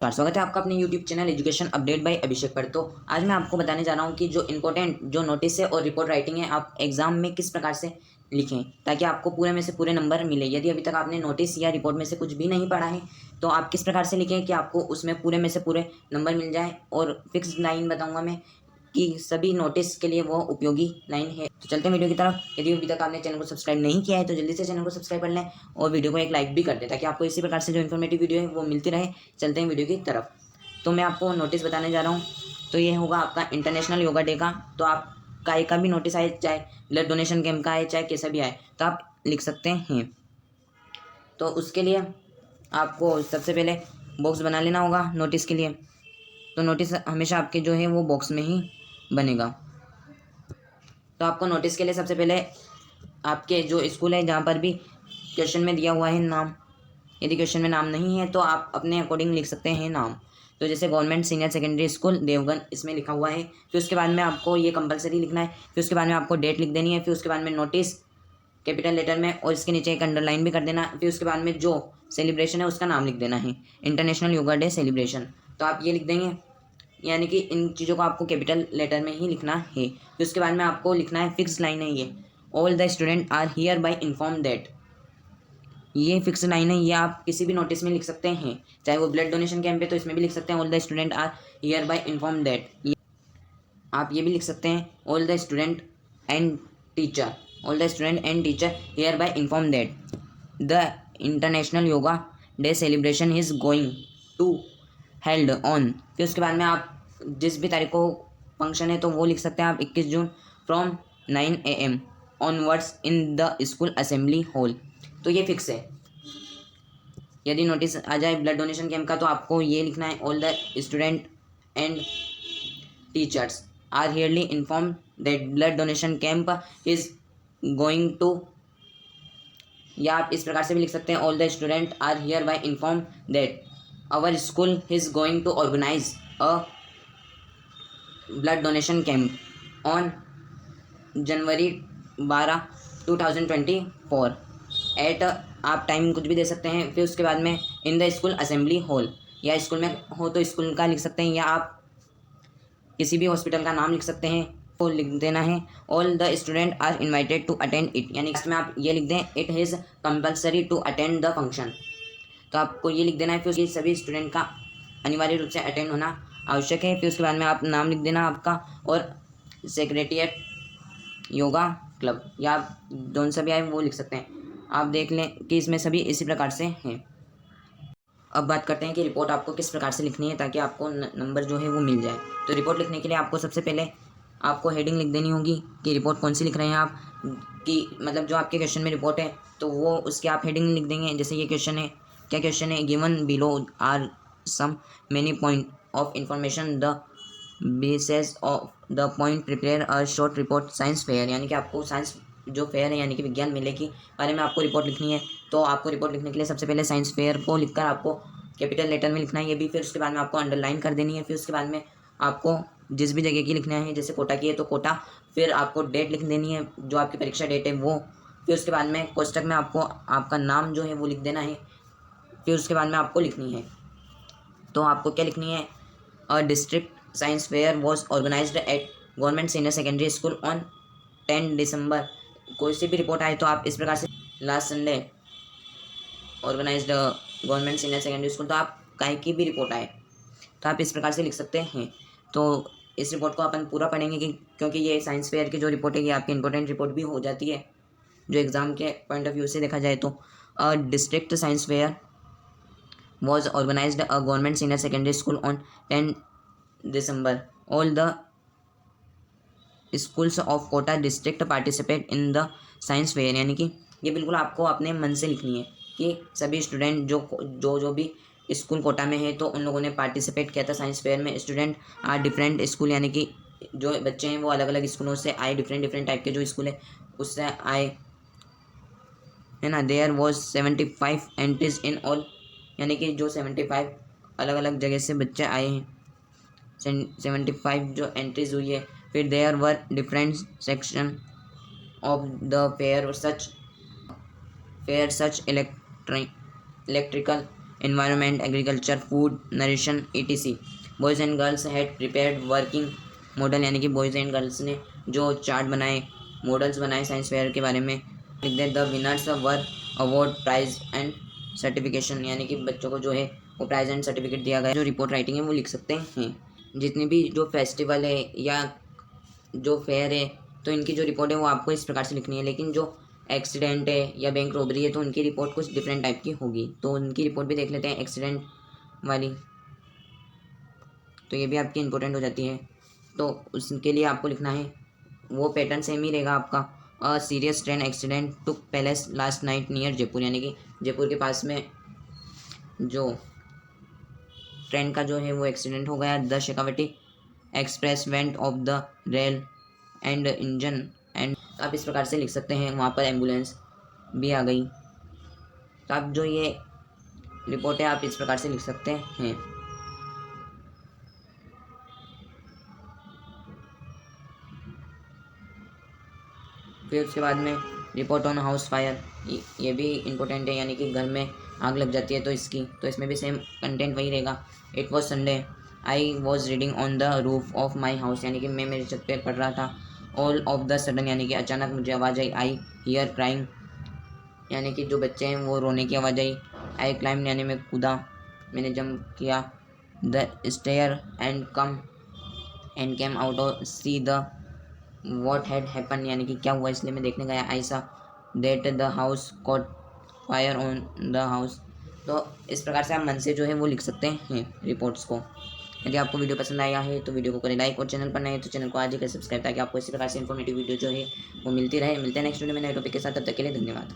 स्वागत है आपका अपने YouTube channel education update by Abhishek पर। तो आज मैं आपको बताने जा रहा हूँ कि जो इम्पोर्टेंट जो नोटिस है और रिपोर्ट राइटिंग है आप एग्जाम में किस प्रकार से लिखें ताकि आपको पूरे में से पूरे नंबर मिले। यदि अभी तक आपने नोटिस या रिपोर्ट में से कुछ भी नहीं पढ़ा है तो आप किस प्रकार से लिखें कि आपको उसमें पूरे में से पूरे नंबर मिल जाए। और फिक्स लाइन बताऊँगा मैं कि सभी नोटिस के लिए वो उपयोगी लाइन है। तो चलते हैं वीडियो की तरफ। यदि अभी तक आपने चैनल को सब्सक्राइब नहीं किया है तो जल्दी से चैनल को सब्सक्राइब कर लें और वीडियो को एक लाइक भी कर दें ताकि आपको इसी प्रकार से जो इन्फॉर्मेटिव वीडियो है वो मिलती रहे। चलते हैं वीडियो की तरफ। तो मैं आपको नोटिस बताने जा रहा हूँ। तो ये होगा आपका इंटरनेशनल योगा डे का। तो आप का भी नोटिस आए, चाहे ब्लड डोनेशन कैंप का आए, चाहे कैसा भी आए, तो आप लिख सकते हैं। तो उसके लिए आपको सबसे पहले बॉक्स बना लेना होगा नोटिस के लिए। तो नोटिस हमेशा आपके जो है वो बॉक्स में ही बनेगा। तो आपको नोटिस के लिए सबसे पहले आपके जो स्कूल है जहाँ पर भी क्वेश्चन में दिया हुआ है नाम, यदि क्वेश्चन में नाम नहीं है तो आप अपने अकॉर्डिंग लिख सकते हैं नाम। तो जैसे government senior secondary school Devgan इसमें लिखा हुआ है। फिर उसके बाद में आपको ये कंपलसरी लिखना है। फिर उसके बाद में आपको डेट लिख देनी है। फिर उसके बाद में नोटिस कैपिटल लेटर में और इसके नीचे एक अंडरलाइन भी कर देना। फिर उसके बाद में जो सेलिब्रेशन है उसका नाम लिख देना है, इंटरनेशनल योगा डे सेलिब्रेशन। तो आप ये लिख देंगे, यानी कि इन चीज़ों को आपको कैपिटल लेटर में ही लिखना है। फिर उसके बाद में आपको लिखना है, फिक्स लाइन है ये, all the student are hereby inform that. ये फिक्स लाइन है, ये आप किसी भी नोटिस में लिख सकते हैं, चाहे वो ब्लड डोनेशन कैंप है तो इसमें भी लिख सकते हैं, all the student are hereby inform that. आप ये भी लिख सकते हैं, all the student and teacher, all the student and teacher hereby inform that the international yoga day celebration is going to held on. फिर उसके बाद में आप जिस भी तारीख को फंक्शन है तो वो लिख सकते हैं आप 21 June from 9 AM onwards in the school assembly hall. तो ये फिक्स है। यदि नोटिस आ जाए ब्लड डोनेशन कैंप का तो आपको ये लिखना है, all the student and teachers are hereby inform that blood donation camp is going to, या आप इस प्रकार से भी लिख सकते हैं, all the student are hereby inform that our school is going to organize a blood donation camp on January 12, 2024 at, आप टाइम कुछ भी दे सकते हैं। फिर उसके बाद में in the school assembly hall, या स्कूल में हो तो स्कूल का लिख सकते हैं, या आप किसी भी हॉस्पिटल का नाम लिख सकते हैं, वो लिख देना है। All the student are invited to attend it, यानी इसमें आप ये लिख दें, it is compulsory to attend the function. तो आपको ये लिख देना है। फिर उसके सभी स्टूडेंट का अनिवार्य रूप से अटेंड होना आवश्यक है। फिर उसके बाद में आप नाम लिख देना आपका, और सेक्रेटेरिएट योगा क्लब, या आप जौन सा भी आए वो लिख सकते हैं। आप देख लें कि इसमें सभी इसी प्रकार से हैं। अब बात करते हैं कि रिपोर्ट आपको किस प्रकार से लिखनी है ताकि आपको नंबर जो है वो मिल जाए। तो रिपोर्ट लिखने के लिए आपको सबसे पहले आपको हेडिंग लिख देनी होगी कि रिपोर्ट कौन सी लिख रहे हैं आप, कि मतलब जो आपके क्वेश्चन में रिपोर्ट है तो वो उसके आप हेडिंग लिख देंगे। जैसे ये क्वेश्चन है, क्या क्वेश्चन है, given below are some many point of information the basis of the point prepare a short report science fair, यानी कि आपको साइंस जो फेयर है यानी कि विज्ञान मेले के बारे में आपको रिपोर्ट लिखनी है। तो आपको रिपोर्ट लिखने के लिए सबसे पहले साइंस फेयर को लिखकर आपको कैपिटल लेटर में लिखना है ये भी। फिर उसके बाद में आपको अंडरलाइन कर देनी है। फिर उसके बाद में आपको जिस भी जगह की लिखना है, जैसे कोटा की है तो कोटा, फिर आपको डेट लिख देनी है जो आपकी परीक्षा डेट है वो। फिर उसके बाद में कोष्टक में आपको आपका नाम जो है वो लिख देना है। फिर उसके बाद में आपको लिखनी है, तो आपको क्या लिखनी है, a district science fair was organized at government senior secondary school on 10 December. कोई सी भी रिपोर्ट आए तो आप इस प्रकार से, last Sunday organized government senior secondary school, तो आप कहीं की भी रिपोर्ट आए तो आप इस प्रकार से लिख सकते हैं। तो इस रिपोर्ट को अपन पूरा पढ़ेंगे कि क्योंकि ये साइंस फेयर की जो रिपोर्ट है ये आपकी इंपॉर्टेंट रिपोर्ट भी हो जाती है जो एग्ज़ाम के पॉइंट ऑफ व्यू से देखा जाए तो। अ district science fair was organized a government senior secondary school on 10 December. All the schools of Kota district participate in the science fair, यानी कि ये बिल्कुल आपको अपने मन से लिखनी है कि सभी स्टूडेंट जो भी स्कूल कोटा में है तो उन लोगों ने पार्टिसिपेट किया था साइंस फेयर में। स्टूडेंट आर डिफरेंट स्कूल, यानी कि जो बच्चे हैं वो अलग अलग स्कूलों से आए, डिफरेंट डिफरेंट टाइप के जो स्कूल है उससे आए, है ना। There was 75 entries in all, यानी कि जो 75 अलग अलग जगह से बच्चे आए हैं, 75 जो एंट्रीज हुई है। फिर there were different section of the fair such electrical environment, agriculture, food, nutrition, etc. Boys and girls had prepared working model, यानी कि बॉयज़ एंड गर्ल्स ने जो चार्ट बनाए, मॉडल्स बनाए साइंस फेयर के बारे में। लिख दे the winners were award prize and certification, यानी कि बच्चों को जो है वो प्राइज एंड सर्टिफिकेट दिया गया। जो रिपोर्ट राइटिंग है वो लिख सकते हैं। जितनी भी जो फेस्टिवल है या जो फेयर है तो इनकी जो रिपोर्ट है वो आपको इस प्रकार से लिखनी है, लेकिन जो एक्सीडेंट है या बैंक रॉबरी है तो उनकी रिपोर्ट कुछ डिफरेंट टाइप की होगी। तो उनकी रिपोर्ट भी देख लेते हैं एक्सीडेंट वाली, तो ये भी आपकी इंपॉर्टेंट हो जाती है। तो उसके लिए आपको लिखना है, वो पैटर्न सेम ही रहेगा आपका। A serious train accident took palace last night near Jaipur, यानी कि जयपुर के पास में जो ट्रेन का जो है वो एक्सीडेंट हो गया। The Shekhawati express went of the rail and engine and, आप इस प्रकार से लिख सकते हैं। वहाँ पर एम्बुलेंस भी आ गई। तो आप जो ये रिपोर्ट है आप इस प्रकार से लिख सकते हैं। फिर उसके बाद में रिपोर्ट ऑन हाउस फायर, ये भी इम्पोर्टेंट है, यानी कि घर में आग लग जाती है तो इसमें भी सेम कंटेंट वही रहेगा। It was Sunday I was reading on the roof of my house, यानी कि मैं मेरे छत पे पढ़ रहा था। ऑल ऑफ द सडन, यानी कि अचानक मुझे आवाज़ आई हियर क्राइंग, यानी कि जो बच्चे हैं वो रोने की आवाज़ आई। आई क्लाइम, यानी मैं कूदा, मैंने जंप किया। The stair and came out of see the what had happen, यानी कि क्या हुआ इसलिए मैं देखने गया। आई सा that the house cot fire on the house. तो इस प्रकार से आप मन से जो है वो लिख सकते हैं रिपोर्ट्स को। यदि आपको वीडियो पसंद आया है तो वीडियो को करें लाइक, और चैनल पर नए हैं तो चैनल को आज ही करें सब्सक्राइब, ताकि आपको इसी प्रकार से इन्फॉर्मेटिव वीडियो जो है वो मिलती रहे। मिलते हैं नेक्स्ट वीडियो में नए टॉपिक के साथ, तब तक के लिए धन्यवाद।